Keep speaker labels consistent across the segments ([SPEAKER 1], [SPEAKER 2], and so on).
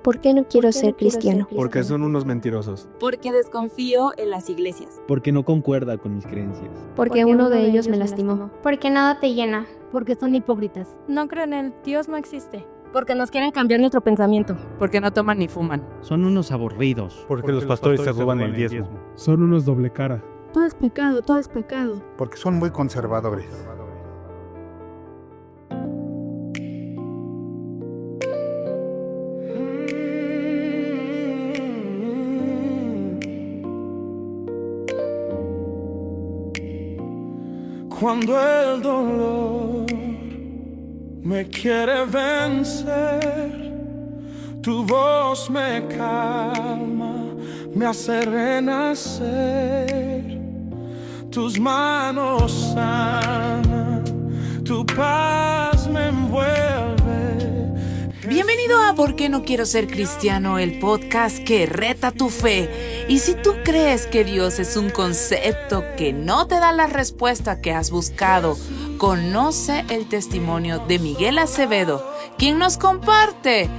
[SPEAKER 1] ¿Por qué no quiero ser cristiano?
[SPEAKER 2] Porque son unos mentirosos.
[SPEAKER 3] Porque desconfío en las iglesias.
[SPEAKER 4] Porque no concuerda con mis creencias.
[SPEAKER 1] Porque uno de ellos me lastimó.
[SPEAKER 5] Porque nada te llena.
[SPEAKER 6] Porque son hipócritas.
[SPEAKER 7] No creo en él, Dios no existe.
[SPEAKER 3] Porque nos quieren cambiar nuestro pensamiento.
[SPEAKER 8] Porque no toman ni fuman.
[SPEAKER 4] Son unos aburridos.
[SPEAKER 2] Porque los pastores se roban el diezmo.
[SPEAKER 9] Son unos doble cara.
[SPEAKER 7] Todo es pecado, todo es pecado.
[SPEAKER 10] Porque son muy conservadores.
[SPEAKER 11] Cuando el dolor me quiere vencer, tu voz me calma, me hace renacer. Tus manos sanan, tu paz me envuelve.
[SPEAKER 8] Bienvenido a ¿Por qué no quiero ser cristiano? El podcast que reta tu fe. Y si tú crees que Dios es un concepto que no te da la respuesta que has buscado, conoce el testimonio de Miguel Acevedo, quien nos comparte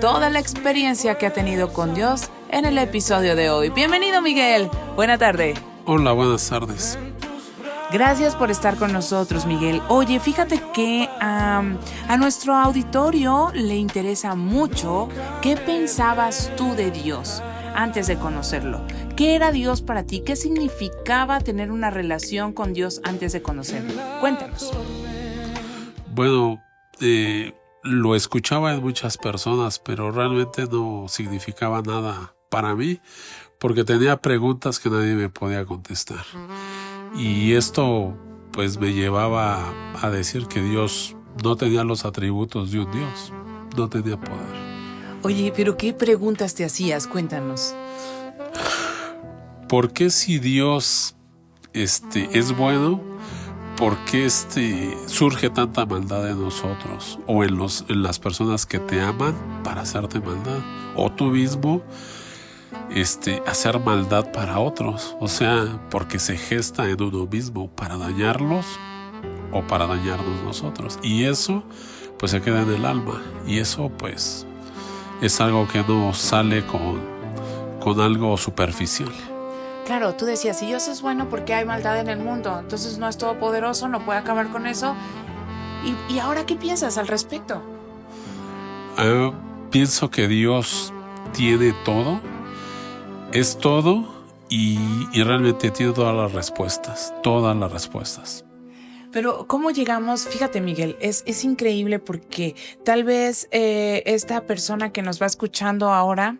[SPEAKER 8] toda la experiencia que ha tenido con Dios en el episodio de hoy. Bienvenido, Miguel. Buena tarde.
[SPEAKER 12] Hola, buenas tardes.
[SPEAKER 8] Gracias por estar con nosotros, Miguel. Oye, fíjate que a nuestro auditorio le interesa mucho qué pensabas tú de Dios antes de conocerlo. ¿Qué era Dios para ti? ¿Qué significaba tener una relación con Dios antes de conocerlo? Cuéntanos.
[SPEAKER 12] Bueno, lo escuchaba en muchas personas, pero realmente no significaba nada para mí, porque tenía preguntas que nadie me podía contestar. Y esto pues me llevaba a decir que Dios no tenía los atributos de un Dios, no tenía poder.
[SPEAKER 8] Oye, pero ¿qué preguntas te hacías? Cuéntanos.
[SPEAKER 12] ¿Por qué si Dios es bueno, por qué surge tanta maldad en nosotros o en las personas que te aman para hacerte maldad? O tú mismo hacer maldad para otros, o sea, porque se gesta en uno mismo para dañarlos o para dañarnos nosotros, y eso pues se queda en el alma, y eso pues es algo que no sale con algo superficial.
[SPEAKER 8] Claro, tú decías, si Dios es bueno, ¿por qué hay maldad en el mundo? Entonces no es todopoderoso, no puede acabar con eso. ¿Y ahora qué piensas al respecto?
[SPEAKER 12] Pienso que Dios tiene todo, es todo, y realmente tiene todas las respuestas.
[SPEAKER 8] Pero ¿cómo llegamos? Fíjate, Miguel, es increíble porque tal vez esta persona que nos va escuchando ahora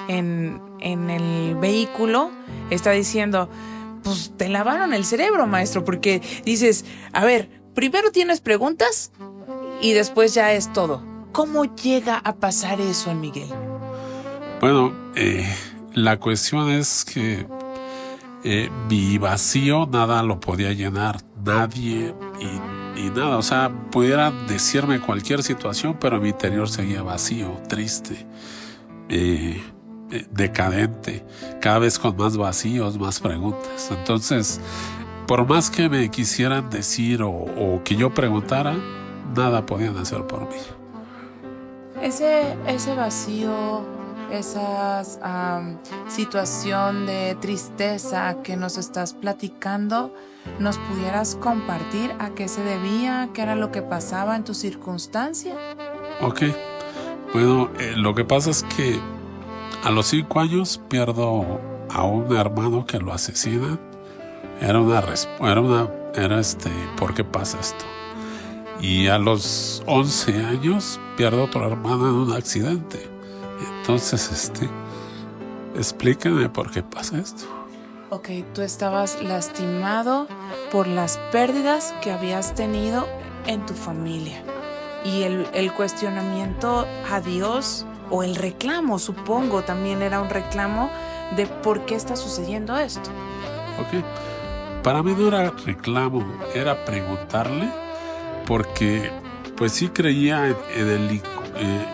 [SPEAKER 8] en el vehículo está diciendo, pues te lavaron el cerebro, maestro, porque dices, a ver, primero tienes preguntas y después ya es todo. ¿Cómo llega a pasar eso en Miguel?
[SPEAKER 12] Bueno, la cuestión es que mi vacío nada lo podía llenar, nadie y nada. O sea, pudiera decirme cualquier situación, pero mi interior seguía vacío, triste, decadente, cada vez con más vacíos, más preguntas. Entonces, por más que me quisieran decir o que yo preguntara, nada podían hacer por mí.
[SPEAKER 8] Ese vacío, esa situación de tristeza que nos estás platicando, ¿nos pudieras compartir a qué se debía? ¿Qué era lo que pasaba en tu circunstancia?
[SPEAKER 12] Ok, bueno, lo que pasa es que a los 5 años pierdo a un hermano que lo asesinan. ¿Por qué pasa esto? Y a los 11 años pierdo otro hermano en un accidente. Entonces, explíquenme por qué pasa esto.
[SPEAKER 8] Ok, tú estabas lastimado por las pérdidas que habías tenido en tu familia. Y el cuestionamiento a Dios, o el reclamo, supongo, también era un reclamo de por qué está sucediendo esto.
[SPEAKER 12] Ok, para mí no era reclamo, era preguntarle, porque pues sí creía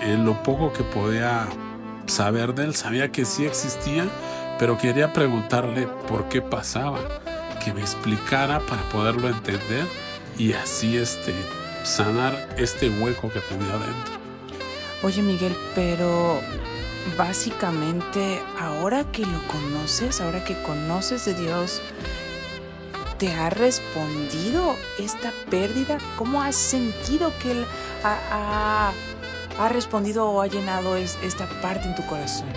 [SPEAKER 12] en lo poco que podía saber de él. Sabía que sí existía, pero quería preguntarle por qué pasaba, que me explicara para poderlo entender y así sanar este hueco que tenía dentro.
[SPEAKER 8] Oye, Miguel, pero básicamente, ahora que lo conoces, ahora que conoces de Dios, ¿te ha respondido esta pérdida? ¿Cómo has sentido que Él ha respondido o ha llenado esta parte en tu corazón?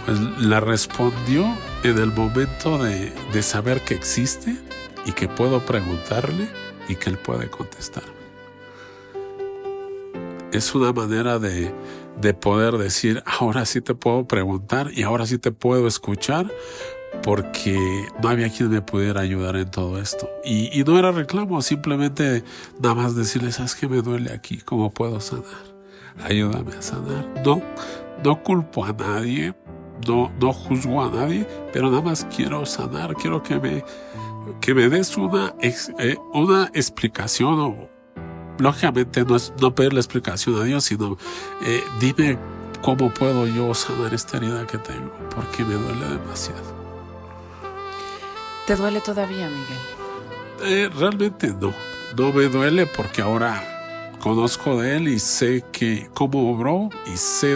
[SPEAKER 12] Pues la respondió en el momento de saber que existe y que puedo preguntarle y que Él puede contestarme. Es una manera de poder decir, ahora sí te puedo preguntar y ahora sí te puedo escuchar, porque no había quien me pudiera ayudar en todo esto. Y no era reclamo, simplemente nada más decirle, ¿sabes qué me duele aquí? ¿Cómo puedo sanar? Ayúdame a sanar. No culpo a nadie, no juzgo a nadie, pero nada más quiero sanar, quiero que me des una explicación, o lógicamente no es no pedirle explicación a Dios, sino dime cómo puedo yo sanar esta herida que tengo, porque me duele demasiado.
[SPEAKER 8] ¿Te duele todavía, Miguel?
[SPEAKER 12] Realmente no me duele, porque ahora conozco de Él y sé cómo obró y sé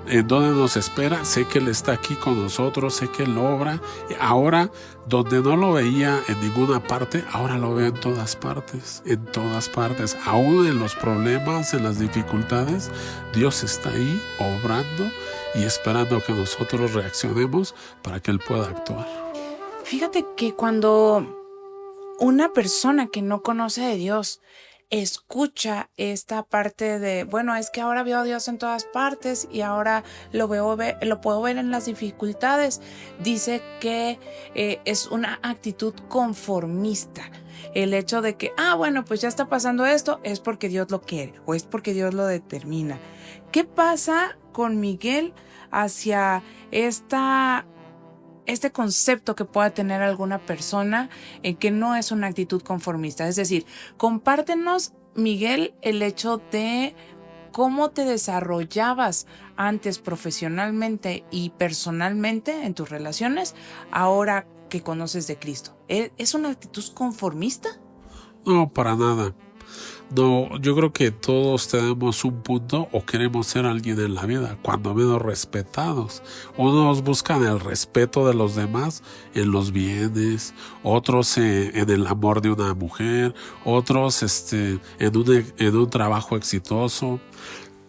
[SPEAKER 12] en dónde nos espera, sé que Él está aquí con nosotros, sé que Él obra. Ahora, donde no lo veía en ninguna parte, ahora lo veo en todas partes, aún en los problemas, en las dificultades. Dios está ahí obrando y esperando que nosotros reaccionemos para que Él pueda actuar.
[SPEAKER 8] Fíjate que cuando una persona que no conoce de Dios escucha esta parte de, bueno, es que ahora veo a Dios en todas partes y ahora lo puedo ver en las dificultades, dice que es una actitud conformista. El hecho de que, bueno, pues ya está pasando esto, es porque Dios lo quiere o es porque Dios lo determina. ¿Qué pasa con Miguel hacia este concepto que pueda tener alguna persona que no es una actitud conformista? Es decir, compártenos, Miguel, el hecho de cómo te desarrollabas antes profesionalmente y personalmente en tus relaciones, ahora que conoces de Cristo. ¿Es una actitud conformista?
[SPEAKER 12] No, para nada. No, yo creo que todos tenemos un punto o queremos ser alguien en la vida, cuando menos respetados. Unos buscan el respeto de los demás en los bienes, otros en el amor de una mujer, otros en un trabajo exitoso.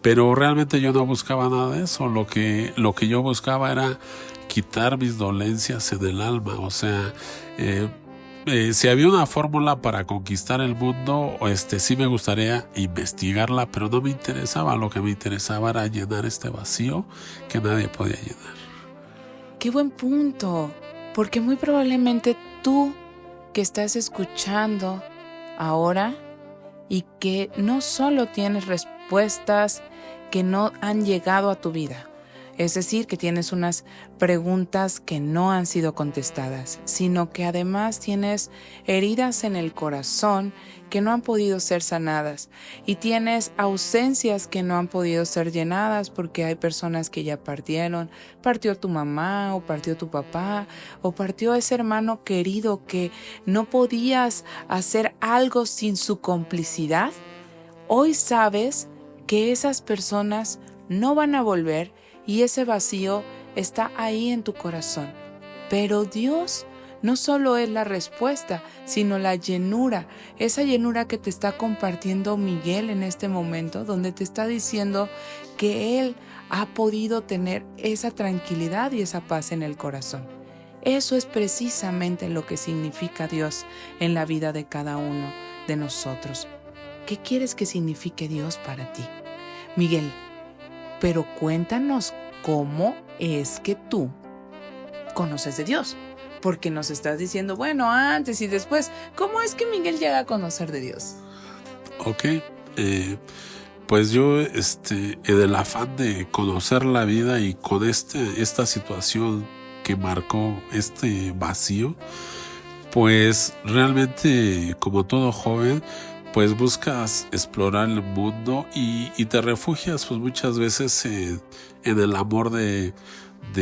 [SPEAKER 12] Pero realmente yo no buscaba nada de eso. Lo que yo buscaba era quitar mis dolencias en el alma. O sea, si había una fórmula para conquistar el mundo, sí me gustaría investigarla, pero no me interesaba. Lo que me interesaba era llenar este vacío que nadie podía llenar.
[SPEAKER 8] ¡Qué buen punto! Porque muy probablemente tú que estás escuchando ahora y que no solo tienes respuestas que no han llegado a tu vida, es decir, que tienes unas preguntas que no han sido contestadas, sino que además tienes heridas en el corazón que no han podido ser sanadas y tienes ausencias que no han podido ser llenadas porque hay personas que ya partieron. Partió tu mamá o partió tu papá o partió ese hermano querido que no podías hacer algo sin su complicidad. Hoy sabes que esas personas no van a volver y ese vacío está ahí en tu corazón. Pero Dios no solo es la respuesta, sino la llenura. Esa llenura que te está compartiendo Miguel en este momento, donde te está diciendo que Él ha podido tener esa tranquilidad y esa paz en el corazón. Eso es precisamente lo que significa Dios en la vida de cada uno de nosotros. ¿Qué quieres que signifique Dios para ti, Miguel? Pero cuéntanos cómo es que tú conoces de Dios. Porque nos estás diciendo, bueno, antes y después. ¿Cómo es que Miguel llega a conocer de Dios?
[SPEAKER 12] Ok, pues yo en el afán de conocer la vida y con esta situación que marcó este vacío, pues realmente como todo joven, pues buscas explorar el mundo y te refugias pues muchas veces en el amor de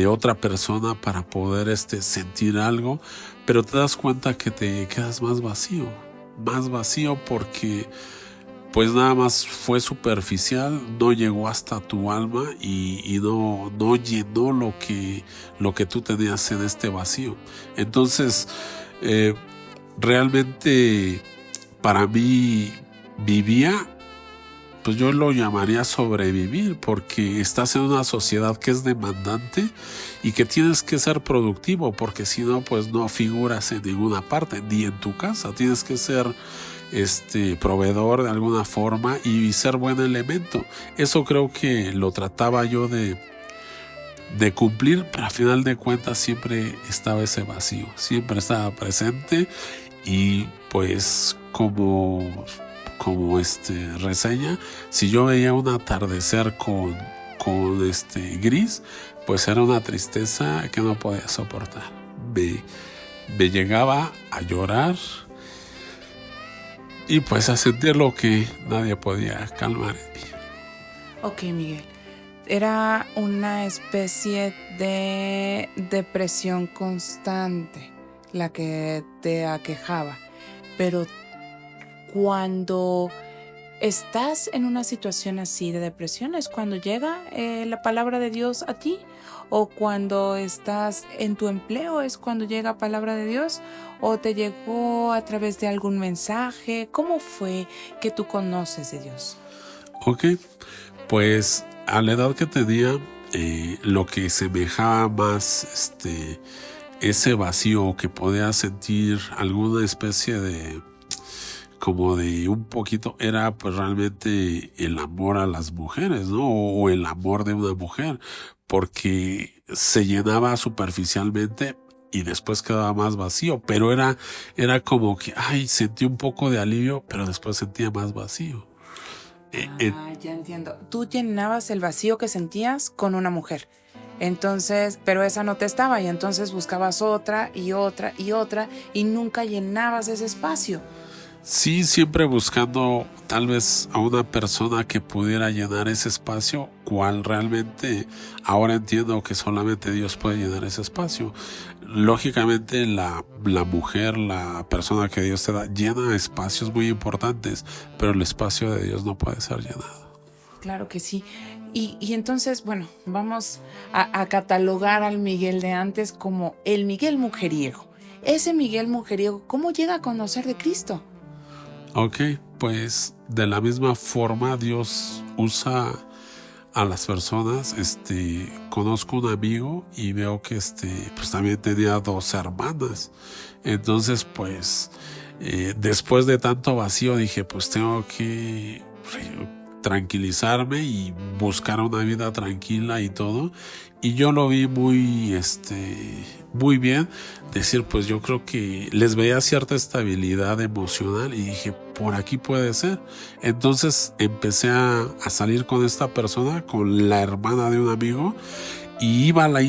[SPEAKER 12] otra persona para poder sentir algo, pero te das cuenta que te quedas más vacío porque pues nada más fue superficial, no llegó hasta tu alma y no llenó lo que tú tenías en este vacío. Entonces, realmente para mí vivía, pues yo lo llamaría sobrevivir, porque estás en una sociedad que es demandante y que tienes que ser productivo, porque si no, pues no figuras en ninguna parte, ni en tu casa. Tienes que ser proveedor de alguna forma y ser buen elemento. Eso creo que lo trataba yo de cumplir, pero al final de cuentas siempre estaba ese vacío, siempre estaba presente. Y pues como reseña, si yo veía un atardecer con gris, pues era una tristeza que no podía soportar. Me llegaba a llorar y pues a sentir lo que nadie podía calmar en mí.
[SPEAKER 8] Ok, Miguel. Era una especie de depresión constante la que te aquejaba, pero cuando estás en una situación así de depresión, ¿es cuando llega la palabra de Dios a ti? ¿O cuando estás en tu empleo es cuando llega palabra de Dios? ¿O te llegó a través de algún mensaje? ¿Cómo fue que tú conoces de Dios?
[SPEAKER 12] Ok, pues a la edad que tenía, lo que semejaba más ese vacío, que podía sentir alguna especie de como de un poquito, era pues realmente el amor a las mujeres, ¿no? O el amor de una mujer, porque se llenaba superficialmente y después quedaba más vacío, pero era como que, sentí un poco de alivio, pero después sentía más vacío.
[SPEAKER 8] Ya entiendo. Tú llenabas el vacío que sentías con una mujer. Entonces, pero esa no te estaba, y entonces buscabas otra y otra y otra y nunca llenabas ese espacio.
[SPEAKER 12] Sí, siempre buscando tal vez a una persona que pudiera llenar ese espacio, cual realmente ahora entiendo que solamente Dios puede llenar ese espacio. Lógicamente la mujer, la persona que Dios te da, llena espacios muy importantes, pero el espacio de Dios no puede ser llenado.
[SPEAKER 8] Claro que sí. Y entonces, bueno, vamos a catalogar al Miguel de antes como el Miguel mujeriego. Ese Miguel mujeriego, ¿cómo llega a conocer de Cristo?
[SPEAKER 12] Ok, pues de la misma forma Dios usa a las personas. Conozco un amigo y veo que pues también tenía 2 hermanas. Entonces, pues después de tanto vacío dije, pues tengo que tranquilizarme y buscar una vida tranquila y todo. Y yo lo vi muy bien. Decir, pues yo creo que les veía cierta estabilidad emocional y dije, por aquí puede ser. Entonces empecé a salir con esta persona, con la hermana de un amigo, y iba a una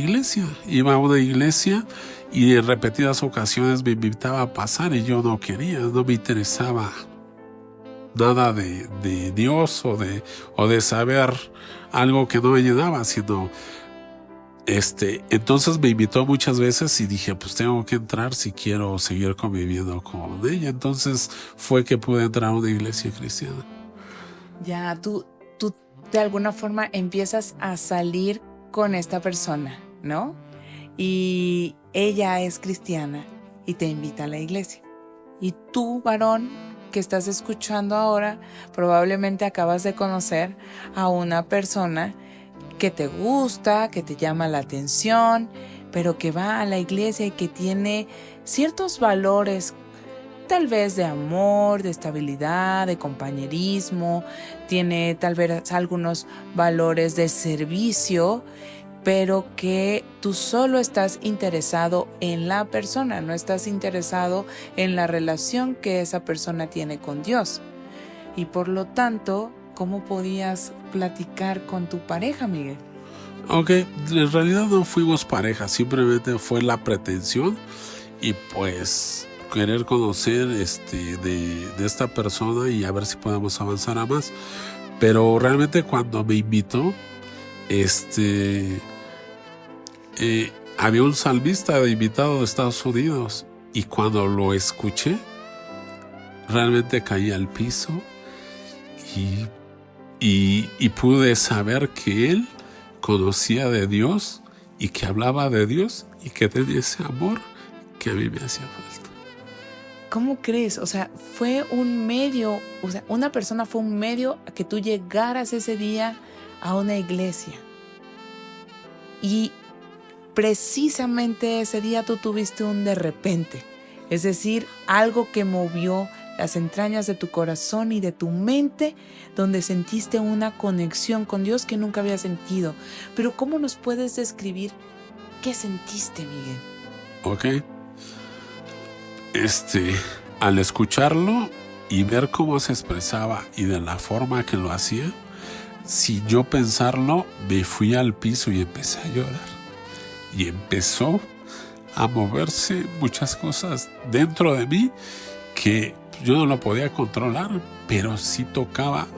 [SPEAKER 12] iglesia y en repetidas ocasiones me invitaba a pasar y yo no quería, no me interesaba nada de Dios o de saber algo que no me llenaba, sino entonces me invitó muchas veces y dije, pues tengo que entrar si quiero seguir conviviendo con ella. Entonces fue que pude entrar a una iglesia cristiana.
[SPEAKER 8] Ya, tú de alguna forma empiezas a salir con esta persona, ¿no? Y ella es cristiana y te invita a la iglesia. Y tú, varón, que estás escuchando ahora, probablemente acabas de conocer a una persona que te gusta, que te llama la atención, pero que va a la iglesia y que tiene ciertos valores, tal vez de amor, de estabilidad, de compañerismo, tiene tal vez algunos valores de servicio, pero que tú solo estás interesado en la persona, no estás interesado en la relación que esa persona tiene con Dios. Y por lo tanto, ¿cómo podías platicar con tu pareja, Miguel?
[SPEAKER 12] Ok, en realidad no fuimos pareja, simplemente fue la pretensión y pues querer conocer de esta persona y a ver si podemos avanzar a más. Pero realmente cuando me invitó, había un salmista de invitado de Estados Unidos y cuando lo escuché, realmente caí al piso y pude saber que él conocía de Dios y que hablaba de Dios y que tenía ese amor que a mí me hacía falta.
[SPEAKER 8] ¿Cómo crees? O sea, fue un medio, o sea, una persona fue un medio a que tú llegaras ese día a una iglesia. Y precisamente ese día tú tuviste un de repente, es decir, algo que movió las entrañas de tu corazón y de tu mente, donde sentiste una conexión con Dios que nunca habías sentido. Pero ¿cómo nos puedes describir qué sentiste, Miguel?
[SPEAKER 12] Ok. Al escucharlo y ver cómo se expresaba y de la forma que lo hacía, sin yo pensarlo, me fui al piso y empecé a llorar. Y empezó a moverse muchas cosas dentro de mí que yo no lo podía controlar, pero sí tocaba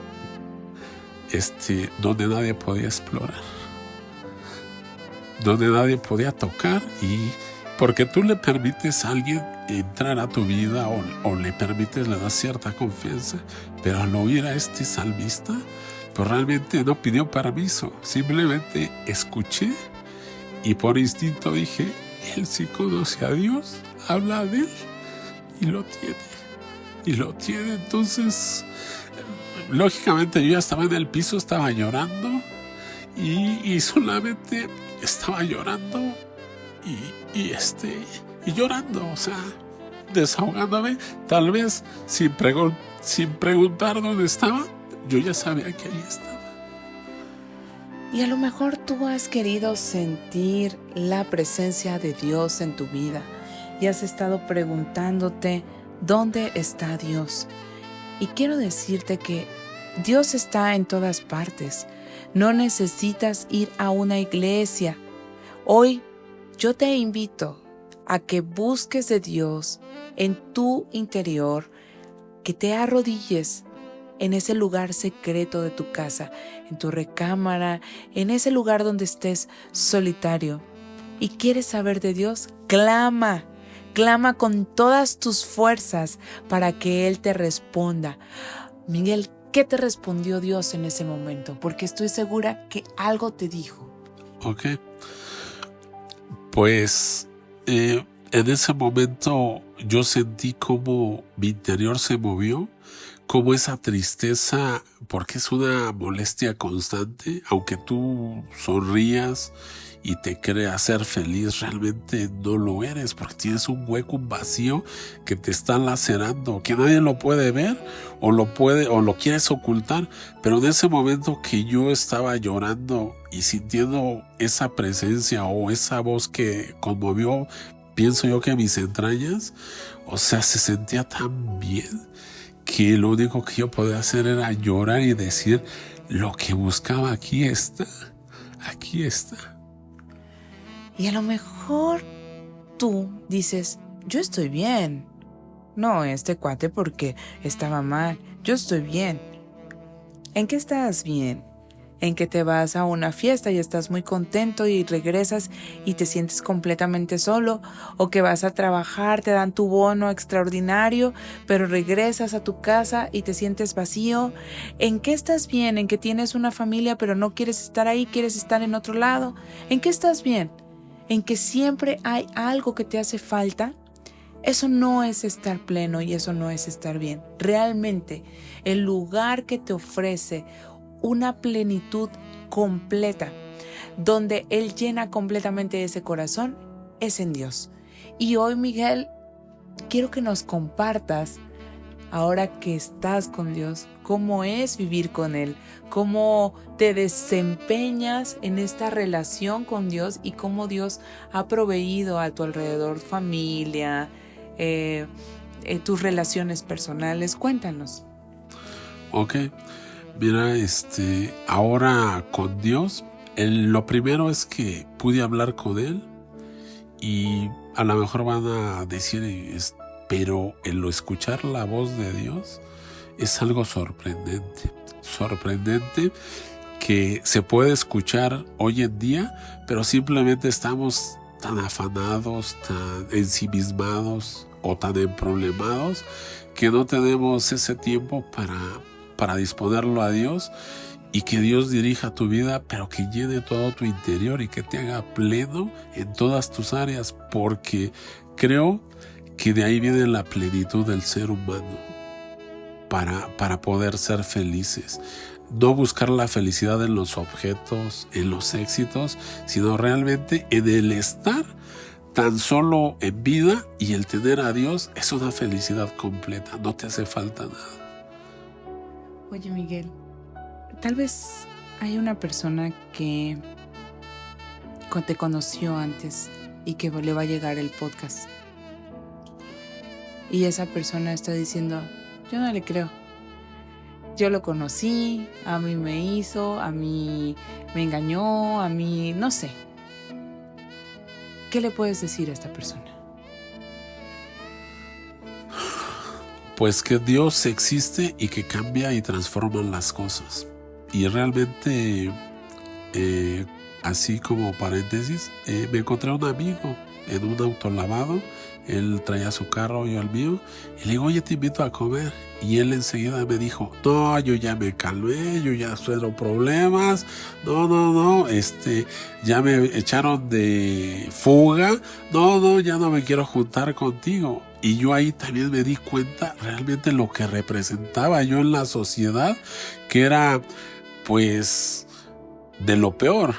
[SPEAKER 12] donde nadie podía explorar, donde nadie podía tocar. Y porque tú le permites a alguien entrar a tu vida o le permites, le das cierta confianza, pero al oír a este salmista, pues realmente no pidió permiso, simplemente escuché y por instinto dije, él sí conoce a Dios, habla de él y lo tiene. Entonces, lógicamente yo ya estaba en el piso, estaba llorando y solamente estaba llorando y llorando, o sea, desahogándome, tal vez sin preguntar dónde estaba, yo ya sabía que ahí estaba.
[SPEAKER 8] Y a lo mejor tú has querido sentir la presencia de Dios en tu vida y has estado preguntándote ¿dónde está Dios? Y quiero decirte que Dios está en todas partes. No necesitas ir a una iglesia. Hoy yo te invito a que busques de Dios en tu interior, que te arrodilles en ese lugar secreto de tu casa, en tu recámara, en ese lugar donde estés solitario. ¿Y quieres saber de Dios? Clama con todas tus fuerzas para que Él te responda. Miguel, ¿qué te respondió Dios en ese momento? Porque estoy segura que algo te dijo.
[SPEAKER 12] Ok. Pues en ese momento yo sentí como mi interior se movió, como esa tristeza, porque es una molestia constante, aunque tú sonrías y te creas ser feliz, realmente no lo eres, porque tienes un hueco, un vacío que te está lacerando, que nadie lo puede ver o lo quieres ocultar. Pero en ese momento que yo estaba llorando y sintiendo esa presencia o esa voz que conmovió, pienso yo que mis entrañas, o sea, se sentía tan bien que lo único que yo podía hacer era llorar y decir, lo que buscaba aquí está.
[SPEAKER 8] Y a lo mejor tú dices, yo estoy bien. No, este cuate porque estaba mal. Yo estoy bien. ¿En qué estás bien? En que te vas a una fiesta y estás muy contento y regresas y te sientes completamente solo, o que vas a trabajar, te dan tu bono extraordinario, pero regresas a tu casa y te sientes vacío. ¿En qué estás bien? En que tienes una familia pero no quieres estar ahí, quieres estar en otro lado. ¿En qué estás bien? En que siempre hay algo que te hace falta. Eso no es estar pleno y eso no es estar bien. Realmente el lugar que te ofrece una plenitud completa, donde Él llena completamente ese corazón, es en Dios. Y hoy, Miguel, quiero que nos compartas, ahora que estás con Dios, cómo es vivir con Él, cómo te desempeñas en esta relación con Dios y cómo Dios ha proveído a tu alrededor familia, tus relaciones personales. Cuéntanos.
[SPEAKER 12] Ok. Mira, ahora con Dios, lo primero es que pude hablar con Él y a lo mejor van a decir, pero el escuchar la voz de Dios es algo sorprendente que se puede escuchar hoy en día, pero simplemente estamos tan afanados, tan ensimismados o tan emproblemados que no tenemos ese tiempo para disponerlo a Dios y que Dios dirija tu vida, pero que llene todo tu interior y que te haga pleno en todas tus áreas, porque creo que de ahí viene la plenitud del ser humano para poder ser felices. No buscar la felicidad en los objetos, en los éxitos, sino realmente en el estar tan solo en vida, y el tener a Dios es una felicidad completa, no te hace falta nada.
[SPEAKER 8] Oye, Miguel, tal vez hay una persona que te conoció antes y que le va a llegar el podcast. Y esa persona está diciendo, yo no le creo. Yo lo conocí, a mí me hizo, a mí me engañó, a mí no sé. ¿Qué le puedes decir a esta persona?
[SPEAKER 12] Pues que Dios existe y que cambia y transforma las cosas. Y realmente, así como paréntesis, me encontré a un amigo en un autolavado. Él traía su carro, yo el mío, y le digo, oye, te invito a comer. Y él enseguida me dijo, no, yo ya me calmé, yo ya cero problemas, no, ya me echaron de fuga, no, ya no me quiero juntar contigo. Y yo ahí también me di cuenta realmente lo que representaba yo en la sociedad, que era pues de lo peor.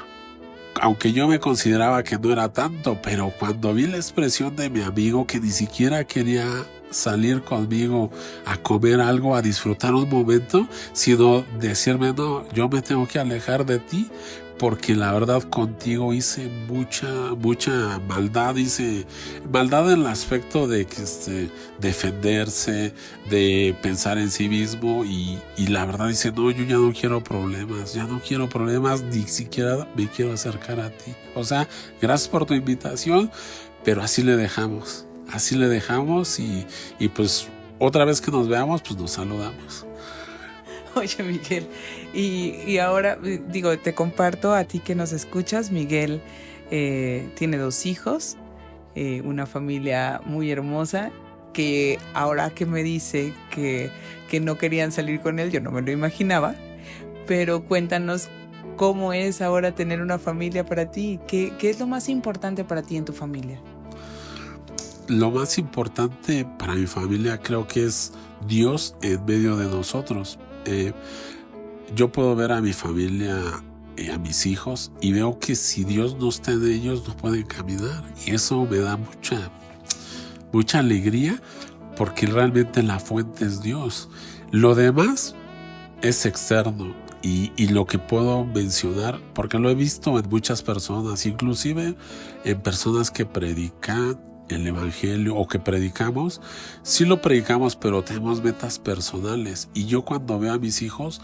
[SPEAKER 12] Aunque yo me consideraba que no era tanto, pero cuando vi la expresión de mi amigo que ni siquiera quería salir conmigo a comer algo, a disfrutar un momento, sino decirme, no, yo me tengo que alejar de ti, porque la verdad contigo hice mucha maldad. Hice maldad en el aspecto de que defenderse, de pensar en sí mismo, y la verdad dice, no, yo ya no quiero problemas, ni siquiera me quiero acercar a ti. O sea, gracias por tu invitación, pero así le dejamos y pues otra vez que nos veamos, pues nos saludamos.
[SPEAKER 8] Oye, Miguel, y ahora digo, te comparto a ti que nos escuchas. Miguel tiene 2 hijos, una familia muy hermosa, que ahora que me dice que no querían salir con él, yo no me lo imaginaba, pero cuéntanos cómo es ahora tener una familia para ti. ¿Qué es lo más importante para ti en tu familia?
[SPEAKER 12] Lo más importante para mi familia creo que es Dios en medio de nosotros. Yo puedo ver a mi familia, a mis hijos, y veo que si Dios no está en ellos no pueden caminar, y eso me da mucha alegría, porque realmente la fuente es Dios. Lo demás es externo, y lo que puedo mencionar, porque lo he visto en muchas personas, inclusive en personas que predican el evangelio o que predicamos, sí lo predicamos, pero tenemos metas personales. Y yo cuando veo a mis hijos,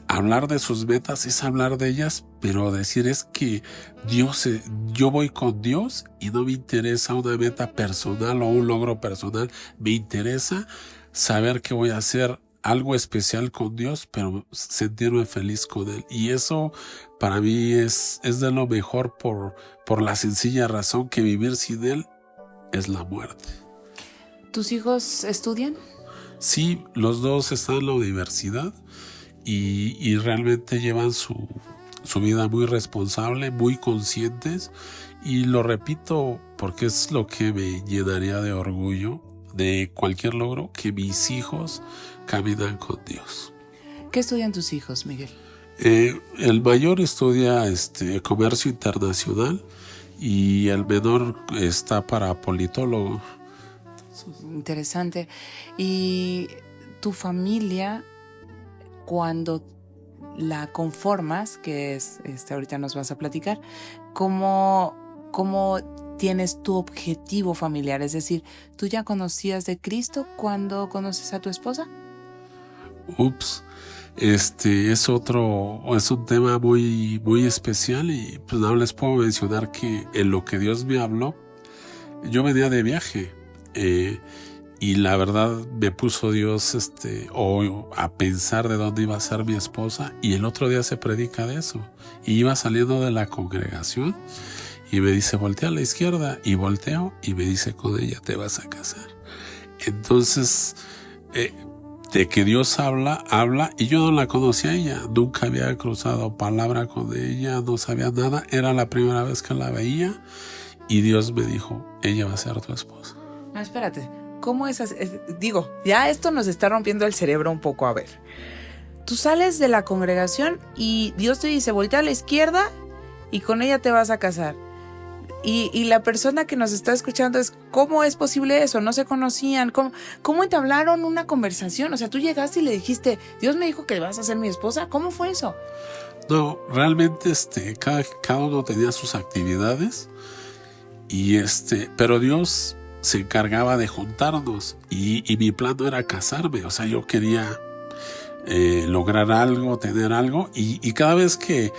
[SPEAKER 12] hablar de sus metas es hablar de ellas, pero decir es que yo voy con Dios y no me interesa una meta personal o un logro personal. Me interesa saber que voy a hacer algo especial con Dios, pero sentirme feliz con Él. Y eso para mí es de lo mejor, por la sencilla razón que vivir sin Él es la muerte.
[SPEAKER 8] ¿Tus hijos estudian?
[SPEAKER 12] Sí, los 2 están en la universidad y realmente llevan su vida muy responsable, muy conscientes, y lo repito porque es lo que me llenaría de orgullo de cualquier logro, que mis hijos caminan con Dios.
[SPEAKER 8] ¿Qué estudian tus hijos, Miguel?
[SPEAKER 12] El mayor estudia comercio internacional, y el menor está para politólogo.
[SPEAKER 8] Interesante. ¿Y tu familia, cuando la conformas, que es ahorita nos vas a platicar, cómo tienes tu objetivo familiar? Es decir, ¿tú ya conocías de Cristo cuando conoces a tu esposa?
[SPEAKER 12] Es un tema muy, muy especial, y pues no les puedo mencionar que en lo que Dios me habló, yo venía de viaje, y la verdad me puso Dios a pensar de dónde iba a ser mi esposa, y el otro día se predica de eso, y iba saliendo de la congregación y me dice, voltea a la izquierda, y volteo y me dice, con ella te vas a casar. Entonces de que Dios habla, y yo no la conocía a ella, nunca había cruzado palabra con ella, no sabía nada, era la primera vez que la veía y Dios me dijo, ella va a ser tu esposa.
[SPEAKER 8] No, espérate, ¿cómo es así? Digo, ya esto nos está rompiendo el cerebro un poco, a ver. Tú sales de la congregación y Dios te dice, voltea a la izquierda y con ella te vas a casar. Y la persona que nos está escuchando es, ¿cómo es posible eso? No se conocían. ¿Cómo entablaron una conversación? O sea, tú llegaste y le dijiste, Dios me dijo que vas a ser mi esposa. ¿Cómo fue eso?
[SPEAKER 12] No, realmente cada uno tenía sus actividades pero Dios se encargaba de juntarnos y mi plan no era casarme. O sea, yo quería lograr algo, tener algo y cada vez que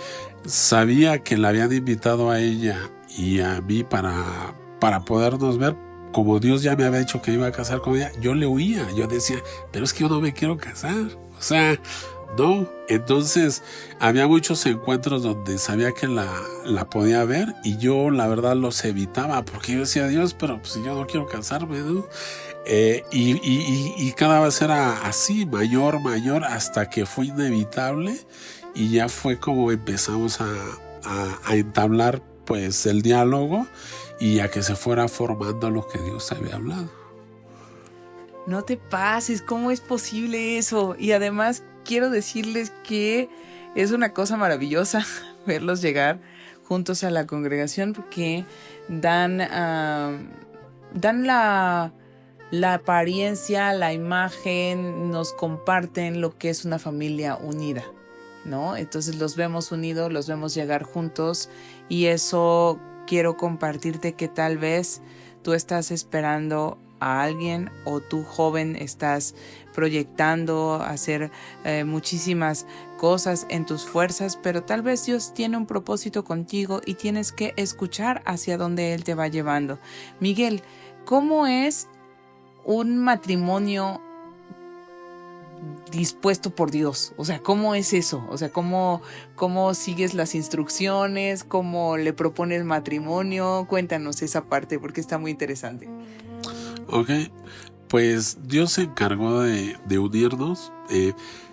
[SPEAKER 12] sabía que la habían invitado a ella y a mí para podernos ver, como Dios ya me había dicho que iba a casar con ella, yo le huía, yo decía, pero es que yo no me quiero casar, o sea, no. Entonces había muchos encuentros donde sabía que la podía ver y yo la verdad los evitaba porque yo decía, Dios, pero pues yo no quiero casarme, ¿no? Y cada vez era así, mayor, hasta que fue inevitable y ya fue como empezamos a entablar pues el diálogo y a que se fuera formando lo que Dios había hablado.
[SPEAKER 8] No te pases, ¿cómo es posible eso? Y además quiero decirles que es una cosa maravillosa verlos llegar juntos a la congregación porque dan la apariencia, la imagen, nos comparten lo que es una familia unida, ¿no? Entonces los vemos unidos, los vemos llegar juntos y eso quiero compartirte que tal vez tú estás esperando a alguien o tú joven estás proyectando hacer muchísimas cosas en tus fuerzas, pero tal vez Dios tiene un propósito contigo y tienes que escuchar hacia dónde Él te va llevando. Miguel, ¿cómo es un matrimonio dispuesto por Dios? O sea, ¿cómo es eso? O sea, ¿cómo sigues las instrucciones? ¿Cómo le propones matrimonio? Cuéntanos esa parte porque está muy interesante.
[SPEAKER 12] Ok, pues Dios se encargó de unirnos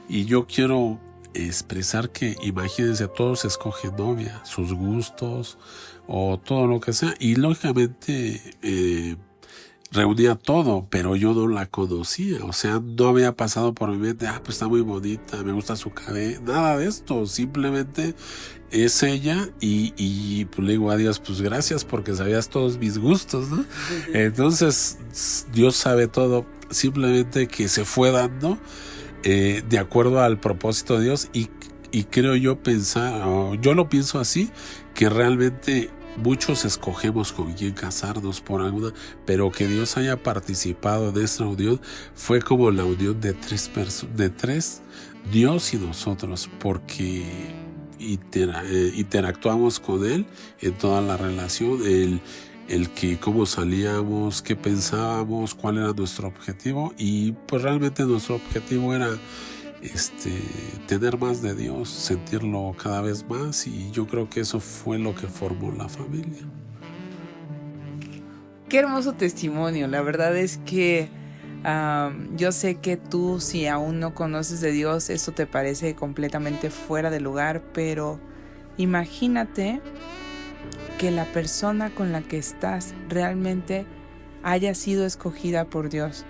[SPEAKER 12] y yo quiero expresar que imagínense, todos escogen novia, sus gustos o todo lo que sea y lógicamente reunía todo, pero yo no la conocía, o sea, no había pasado por mi mente, pues está muy bonita, me gusta su cabello, nada de esto, simplemente es ella y pues le digo a Dios, pues gracias porque sabías todos mis gustos, ¿no? Entonces Dios sabe todo, simplemente que se fue dando de acuerdo al propósito de Dios y creo yo yo lo pienso así, que realmente muchos escogemos con quién casarnos por alguna, pero que Dios haya participado en esta unión fue como la unión de tres, Dios y nosotros, porque interactuamos con Él en toda la relación, el que cómo salíamos, qué pensábamos, cuál era nuestro objetivo y pues realmente nuestro objetivo era tener más de Dios, sentirlo cada vez más y yo creo que eso fue lo que formó la familia.
[SPEAKER 8] Qué hermoso testimonio, la verdad es que yo sé que tú, si aún no conoces de Dios, eso te parece completamente fuera de lugar, pero imagínate que la persona con la que estás realmente haya sido escogida por Dios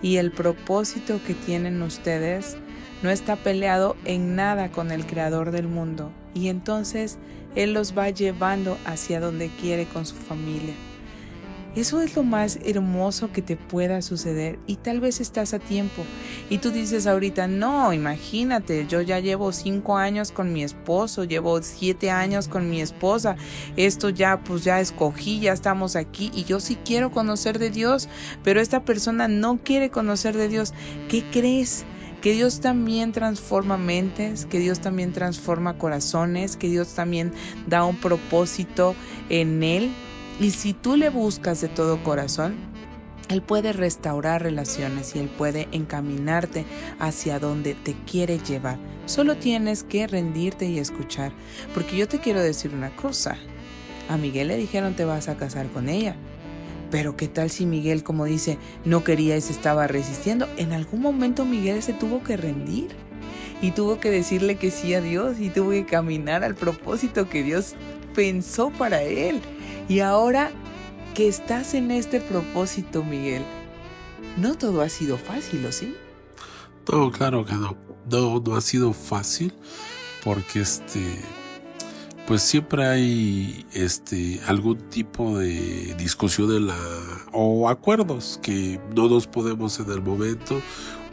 [SPEAKER 8] y el propósito que tienen ustedes no está peleado en nada con el creador del mundo y entonces Él los va llevando hacia donde quiere con su familia. Eso es lo más hermoso que te pueda suceder y tal vez estás a tiempo y tú dices ahorita, no, imagínate, yo ya llevo 5 años con mi esposo, llevo 7 años con mi esposa, esto ya escogí, ya estamos aquí y yo sí quiero conocer de Dios, pero esta persona no quiere conocer de Dios. ¿Qué crees? Que Dios también transforma mentes, que Dios también transforma corazones, que Dios también da un propósito en Él. Y si tú le buscas de todo corazón, Él puede restaurar relaciones y Él puede encaminarte hacia donde te quiere llevar. Solo tienes que rendirte y escuchar. Porque yo te quiero decir una cosa. A Miguel le dijeron te vas a casar con ella.
[SPEAKER 5] Pero ¿qué tal si Miguel, como dice, no quería y se estaba resistiendo? En algún momento Miguel se tuvo que rendir y tuvo que decirle que sí a Dios y tuvo que caminar al propósito que Dios pensó para él. Y ahora que estás en este propósito, Miguel, no todo ha sido fácil, ¿o sí?
[SPEAKER 12] No, claro que no. No ha sido fácil porque pues siempre hay algún tipo de discusión o acuerdos que no nos podemos en el momento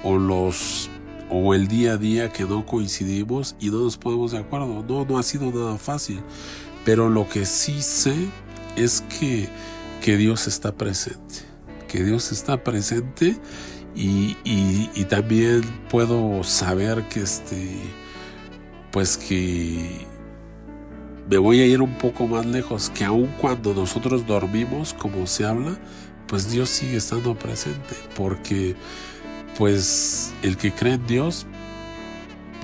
[SPEAKER 12] o el día a día que no coincidimos y no nos ponemos de acuerdo. No ha sido nada fácil, pero lo que sí sé es que Dios está presente, y también puedo saber que pues que me voy a ir un poco más lejos, que aun cuando nosotros dormimos, como se habla, pues Dios sigue estando presente, porque pues el que cree en Dios,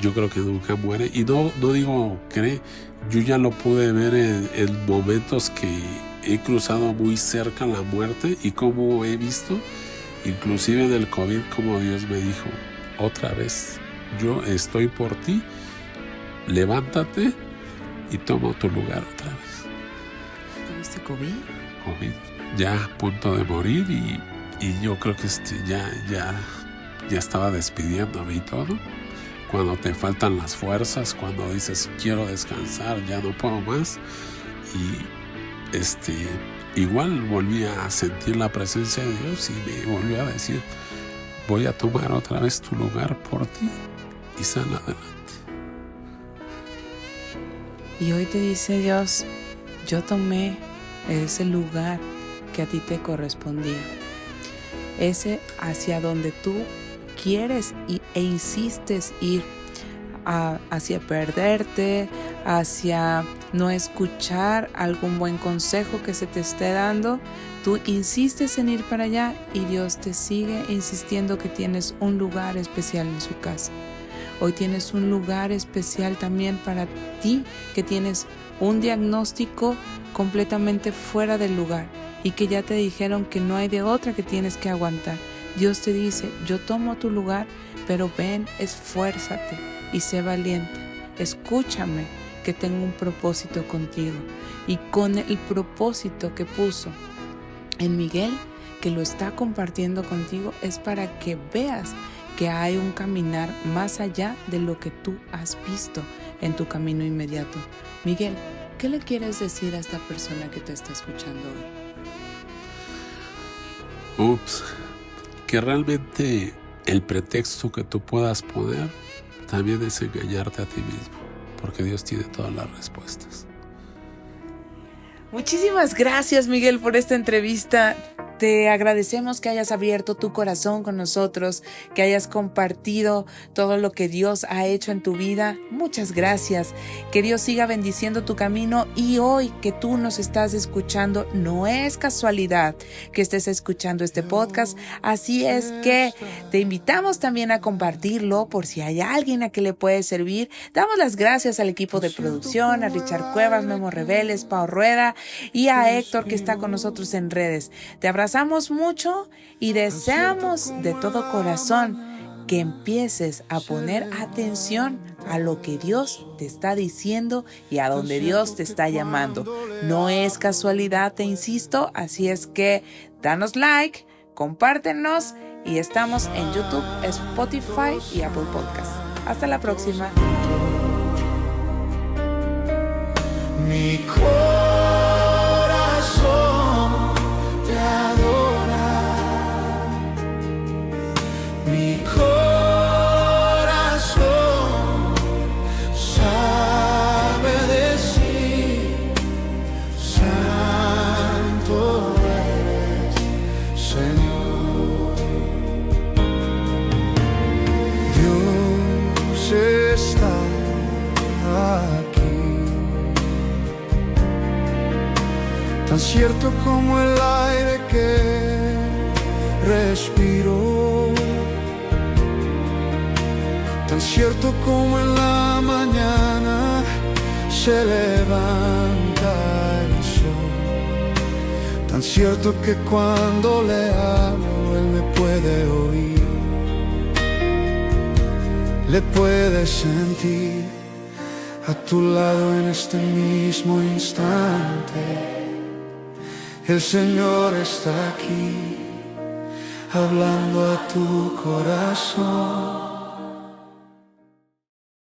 [SPEAKER 12] yo creo que nunca muere. Y no digo cree, yo ya lo pude ver en momentos que he cruzado muy cerca la muerte, y como he visto, inclusive en el COVID, como Dios me dijo, otra vez, yo estoy por ti, levántate y tomo tu lugar otra vez.
[SPEAKER 5] ¿Tuviste COVID?
[SPEAKER 12] COVID, ya a punto de morir, y yo creo que ya estaba despidiéndome y todo. Cuando te faltan las fuerzas, cuando dices quiero descansar, ya no puedo más, y igual volví a sentir la presencia de Dios y me volvió a decir, voy a tomar otra vez tu lugar por ti y sal adelante.
[SPEAKER 5] Y hoy te dice Dios, yo tomé ese lugar que a ti te correspondía, ese hacia donde tú quieres e insistes ir, hacia perderte, hacia no escuchar algún buen consejo que se te esté dando. Tú insistes en ir para allá y Dios te sigue insistiendo que tienes un lugar especial en su casa. Hoy tienes un lugar especial también para ti, que tienes un diagnóstico completamente fuera del lugar y que ya te dijeron que no hay de otra, que tienes que aguantar. Dios te dice, yo tomo tu lugar, pero ven, esfuérzate y sé valiente. Escúchame, que tengo un propósito contigo. Y con el propósito que puso en Miguel, que lo está compartiendo contigo, es para que veas que hay un caminar más allá de lo que tú has visto en tu camino inmediato. Miguel, ¿qué le quieres decir a esta persona que te está escuchando hoy?
[SPEAKER 12] Que realmente el pretexto que tú puedas poner también es engañarte a ti mismo, porque Dios tiene todas las respuestas.
[SPEAKER 5] Muchísimas gracias, Miguel, por esta entrevista. Te agradecemos que hayas abierto tu corazón con nosotros, que hayas compartido todo lo que Dios ha hecho en tu vida. Muchas gracias. Que Dios siga bendiciendo tu camino, y hoy que tú nos estás escuchando, no es casualidad que estés escuchando este podcast. Así es que te invitamos también a compartirlo por si hay alguien a que le puede servir. Damos las gracias al equipo de producción, a Richard Cuevas, Memo Reveles, Pau Rueda y a Héctor, que está con nosotros en redes. Te abrazamos mucho y deseamos de todo corazón que empieces a poner atención a lo que Dios te está diciendo y a donde Dios te está llamando. No es casualidad, te insisto, así es que danos like, compártenos, y estamos en YouTube, Spotify y Apple Podcast. Hasta la próxima.
[SPEAKER 11] Mi corazón te adora, mi corazón sabe decir, santo eres, Señor. Dios está aquí, tan cierto como el aire que respiro, tan cierto como en la mañana se levanta el sol, Tan cierto que cuando le hablo Él me puede oír, le puedes sentir a tu lado en este mismo instante. El Señor está aquí, hablando a tu corazón.